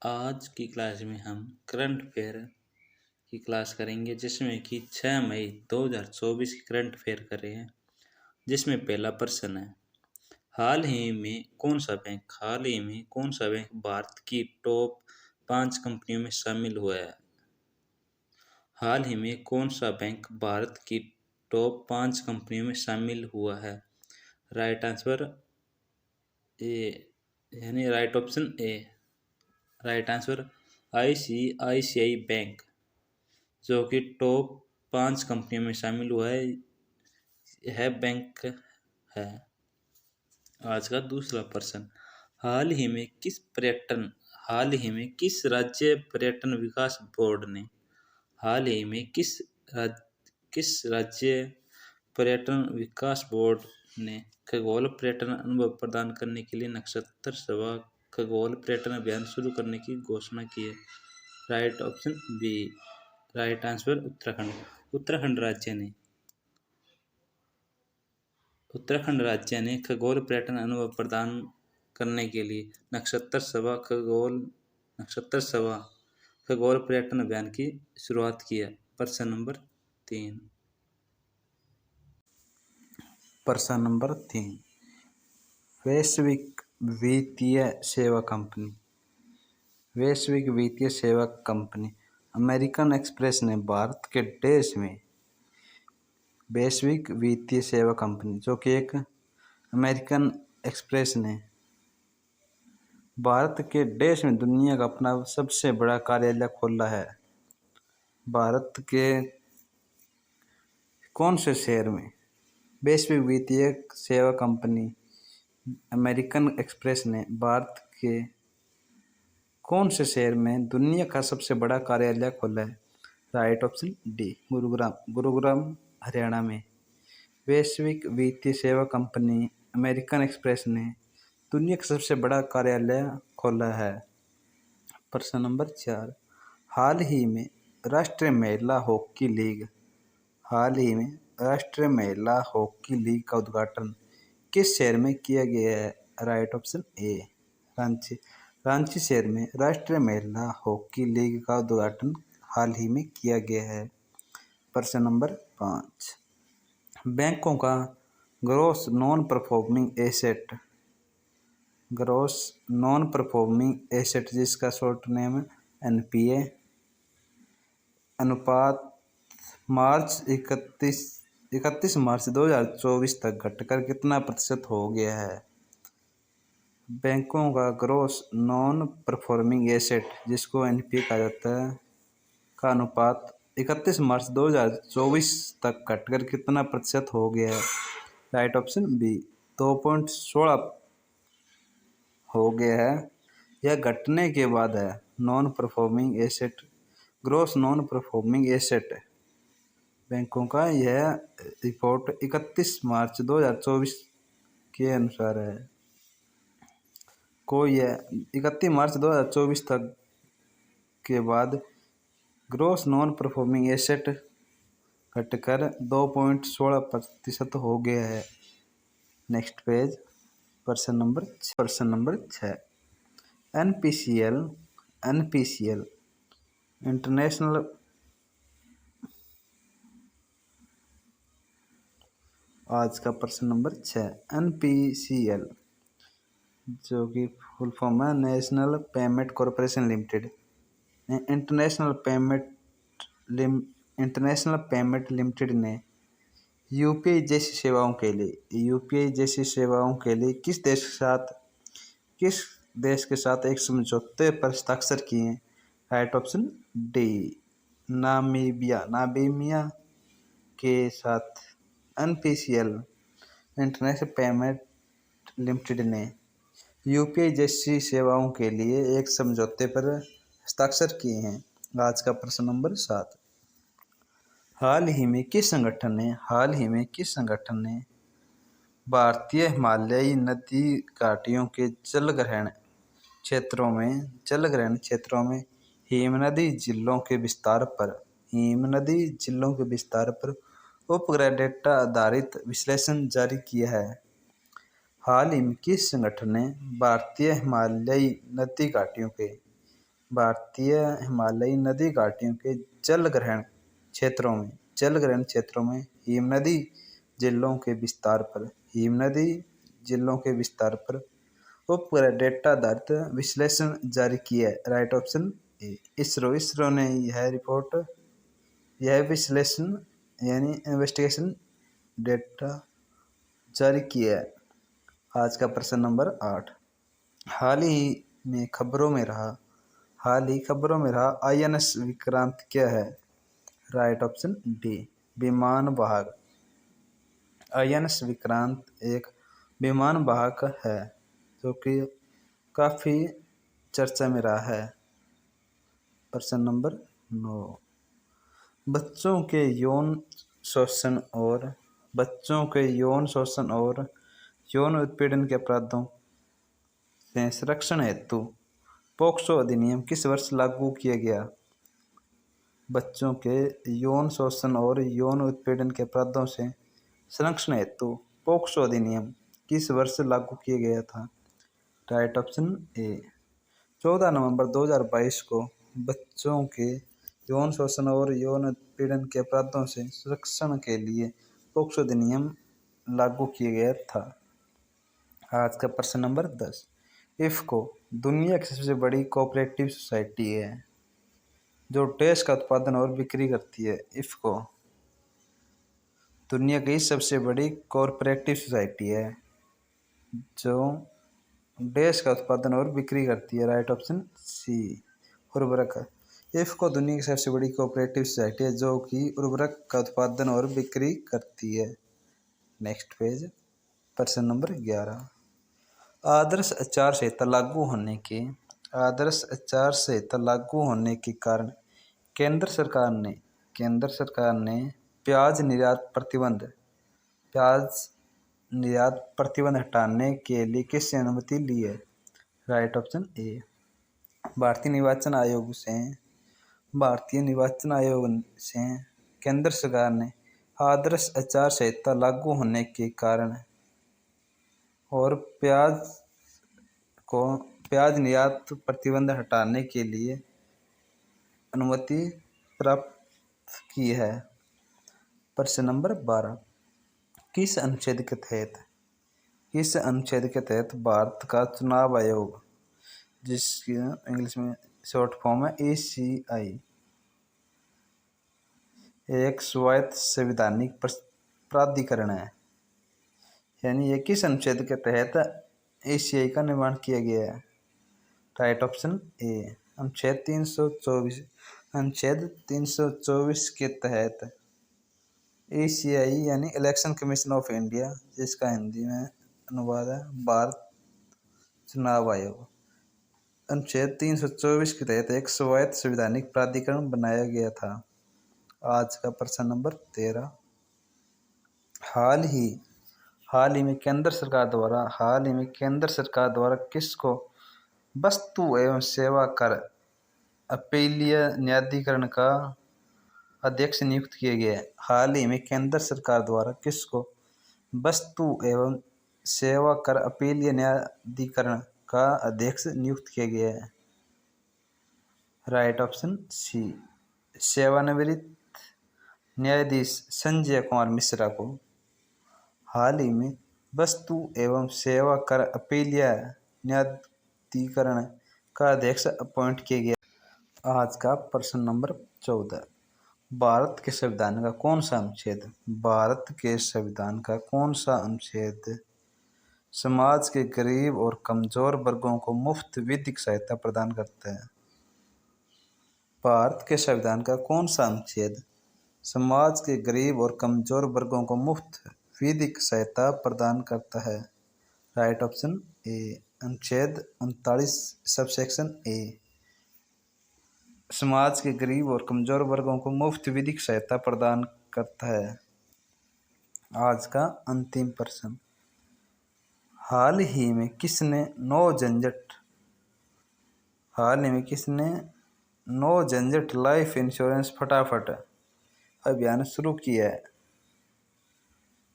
आज की क्लास में हम करंट अफेयर की क्लास करेंगे, जिसमें कि 6 मई 2024 की करंट अफेयर कर रहे हैं। जिसमें पहला प्रश्न है, हाल ही में कौन सा बैंक भारत की टॉप 5 कंपनियों में शामिल हुआ है? हाल ही में कौन सा बैंक भारत की टॉप 5 कंपनियों में शामिल हुआ है? राइट आंसर ए, यानी right option A. Right answer ICICI bank, जो कि टॉप 5 कंपनियों में शामिल हुआ है, यह बैंक है। आज का दूसरा प्रश्न, हाल ही में किस राज्य पर्यटन विकास बोर्ड ने हाल ही में किस राज्य पर्यटन विकास बोर्ड ने खगोल पर्यटन अनुभव प्रदान करने के लिए नक्षत्र सभा खगोल पर्यटन अभियान शुरू करने की घोषणा की है? Right option B. Right answer Uttarakhand राज्य ने खगोल पर्यटन अनुभव प्रदान करने के लिए नक्षत्र सभा खगोल पर्यटन अभियान की शुरुआत की है। प्रश्न नंबर 3। वैश्विक वित्तीय सेवा कंपनी अमेरिकन एक्सप्रेस ने भारत के देश में वैश्विक वित्तीय सेवा कंपनी, जो कि एक अमेरिकन एक्सप्रेस ने भारत के देश में दुनिया का अपना सबसे बड़ा कार्यालय खोला है। भारत के कौन से शहर में वैश्विक वित्तीय सेवा कंपनी अमेरिकन एक्सप्रेस ने भारत के कौन से शहर में दुनिया का सबसे बड़ा कार्यालय खोला है? Right option D, Gurugram Haryana में वैश्विक वित्तीय सेवा कंपनी अमेरिकन एक्सप्रेस ने दुनिया का सबसे बड़ा कार्यालय खोला है। प्रश्न नंबर 4, हाल ही में राष्ट्रीय महिला हॉकी लीग का उद्घाटन किस शहर में किया गया है? राइट ऑप्शन ए, रांची शहर में राष्ट्रीय महिला हॉकी लीग का उद्घाटन हाल ही में किया गया है। प्रश्न नंबर 5, बैंकों का ग्रॉस नॉन परफॉर्मिंग एसेट जिसका शॉर्ट नेम NPA अनुपात 31 मार्च 2024 तक घटकर कितना प्रतिशत हो गया है? बैंकों का ग्रॉस नॉन परफॉर्मिंग एसेट, जिसको NPA कहा जाता है, का अनुपात 31 मार्च 2024 तक घटकर कितना प्रतिशत हो गया है? राइट ऑप्शन बी, 2.16 हो गया है। यह घटने के बाद है। ग्रॉस नॉन परफॉर्मिंग एसेट बैंकों का यह रिपोर्ट 31 मार्च 2024 के अनुसार है। यह 31 मार्च 2024 तक के बाद ग्रॉस नॉन परफॉर्मिंग एसेट घटकर 2.16% हो गया है। नेक्स्ट पेज, प्रश्न नंबर 6, NPCL इंटरनेशनल आज का प्रश्न नंबर 6, NPCL, जो कि फुल फॉर्म है national payment corporation limited, international payment limited ने यूपीआई जैसी सेवाओं के लिए किस देश के साथ एक समझौते पर हस्ताक्षर किए हैं? राइट ऑप्शन डी, नामीबिया के साथ NPCL इंटरनेशनल पेमेंट लिमिटेड ने यूपीआई जैसी सेवाओं के लिए एक समझौते पर हस्ताक्षर किए हैं। आज का प्रश्न नंबर 7, हाल ही में किस संगठन ने भारतीय हिमालयी नदी घाटियों के जलग्रहण क्षेत्रों में हिमनदी जिलों के विस्तार पर उपग्रह डेटा आधारित विश्लेषण जारी किया है? हाल ही में किस संगठन ने भारतीय हिमालयी नदी घाटियों के भारतीय हिमालयी नदी घाटियों के जलग्रहण क्षेत्रों में हिमनदी जिलों के विस्तार पर उपग्रह डेटा आधारित विश्लेषण जारी किया है। Right option A. इसरो ने यह विश्लेषण यानी इन्वेस्टिगेशन डेटा जारी किया है। आज का प्रश्न नंबर 8। हाल ही खबरों में रहा INS विक्रांत क्या है? राइट ऑप्शन डी, विमान वाहक। INS विक्रांत एक विमान वाहक है जो कि काफी चर्चा में रहा है। प्रश्न नंबर 9। बच्चों के यौन शोषण और यौन उत्पीड़न के अपराधों से संरक्षण हेतु पोक्सो अधिनियम किस वर्ष लागू किया गया? बच्चों के यौन शोषण और यौन उत्पीड़न के अपराधों से संरक्षण हेतु पोक्सो अधिनियम किस वर्ष लागू किया गया था? Right option A. 14 नवंबर 2022 को बच्चों के यौन शोषण और यौन उत्पीड़न के अपराधों से संरक्षण के लिए पोक्सो अधिनियम लागू किया गया था। आज का प्रश्न नंबर 10। इफ्को दुनिया की सबसे बड़ी कोऑपरेटिव सोसाइटी है जो देश का उत्पादन और बिक्री करती है। इफ्को दुनिया की सबसे बड़ी कोऑपरेटिव सोसाइटी है जो देश का उत्पादन और बिक्री करती है। राइट ऑप्शन सी, उर्वरक। इफ्को दुनिया की सबसे बड़ी कोऑपरेटिव सोसाइटी है जो कि उर्वरक का उत्पादन और बिक्री करती है। Next page. प्रश्न नंबर 11। आदर्श आचार संहिता लागू होने के कारण केंद्र सरकार ने प्याज निर्यात प्रतिबंध हटाने के लिए किससे अनुमति ली है? Right option A. भारतीय निर्वाचन आयोग से केंद्र सरकार ने आदर्श आचार संहिता लागू होने के कारण और प्याज निर्यात प्रतिबंध हटाने के लिए अनुमति प्राप्त की है। प्रश्न नंबर 12। किस अनुच्छेद के तहत भारत का चुनाव आयोग, जिसकी इंग्लिश में शॉर्ट फॉर्म है ACI, एक स्वायत्त संवैधानिक प्राधिकरण है? यानी ये किस अनुच्छेद के तहत ACI का निर्माण किया गया है? राइट ऑप्शन ए, अनुच्छेद 324 के तहत ACI यानी इलेक्शन कमीशन ऑफ इंडिया, जिसका हिंदी में अनुवाद है भारत चुनाव आयोग, अनुच्छेद 324 के तहत एक स्वायत्त संवैधानिक प्राधिकरण बनाया गया था। आज का प्रश्न नंबर 13। हाल ही में केंद्र सरकार द्वारा किसको वस्तु एवं सेवा कर अपीलीय न्यायाधिकरण का अध्यक्ष नियुक्त किया गया है? हाल ही में केंद्र सरकार द्वारा किसको वस्तु एवं सेवा कर अपीलीय न्यायाधिकरण का अध्यक्ष नियुक्त किया गया है? राइट ऑप्शन सी, सेवानिवृत्त न्यायाधीश संजय कुमार मिश्रा को हाल ही में वस्तु एवं सेवा कर अपीलीय न्यायाधिकरण का अध्यक्ष अपॉइंट किया गया। आज का प्रश्न नंबर 14। भारत के संविधान का कौन सा अनुच्छेद समाज के गरीब और कमजोर वर्गों को मुफ्त विधिक सहायता प्रदान करता है? भारत के संविधान का कौन सा अनुच्छेद समाज के गरीब और कमजोर वर्गों को मुफ्त विधिक सहायता प्रदान करता है? राइट ऑप्शन ए, अनुच्छेद 39 सबसेक्शन ए समाज के गरीब और कमजोर वर्गों को मुफ्त विधिक सहायता प्रदान करता है। आज का अंतिम प्रश्न। हाल ही में किसने नो झंझट लाइफ इंश्योरेंस फटाफट अभियान शुरू किया है?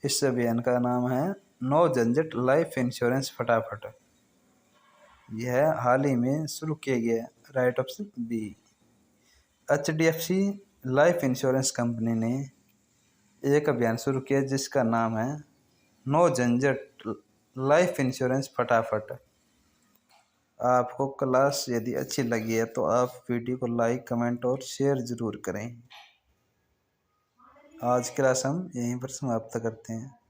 इस अभियान का नाम है नो झंझट लाइफ इंश्योरेंस फटाफट। यह हाल ही में शुरू किया गया। Right option B. HDFC life insurance company ने एक अभियान शुरू किया जिसका नाम है नो झंझट लाइफ इंश्योरेंस फटाफट। आपको क्लास यदि अच्छी लगी है तो आप वीडियो को लाइक, कमेंट और शेयर ज़रूर करें। आज क्लास हम यहीं पर समाप्त करते हैं।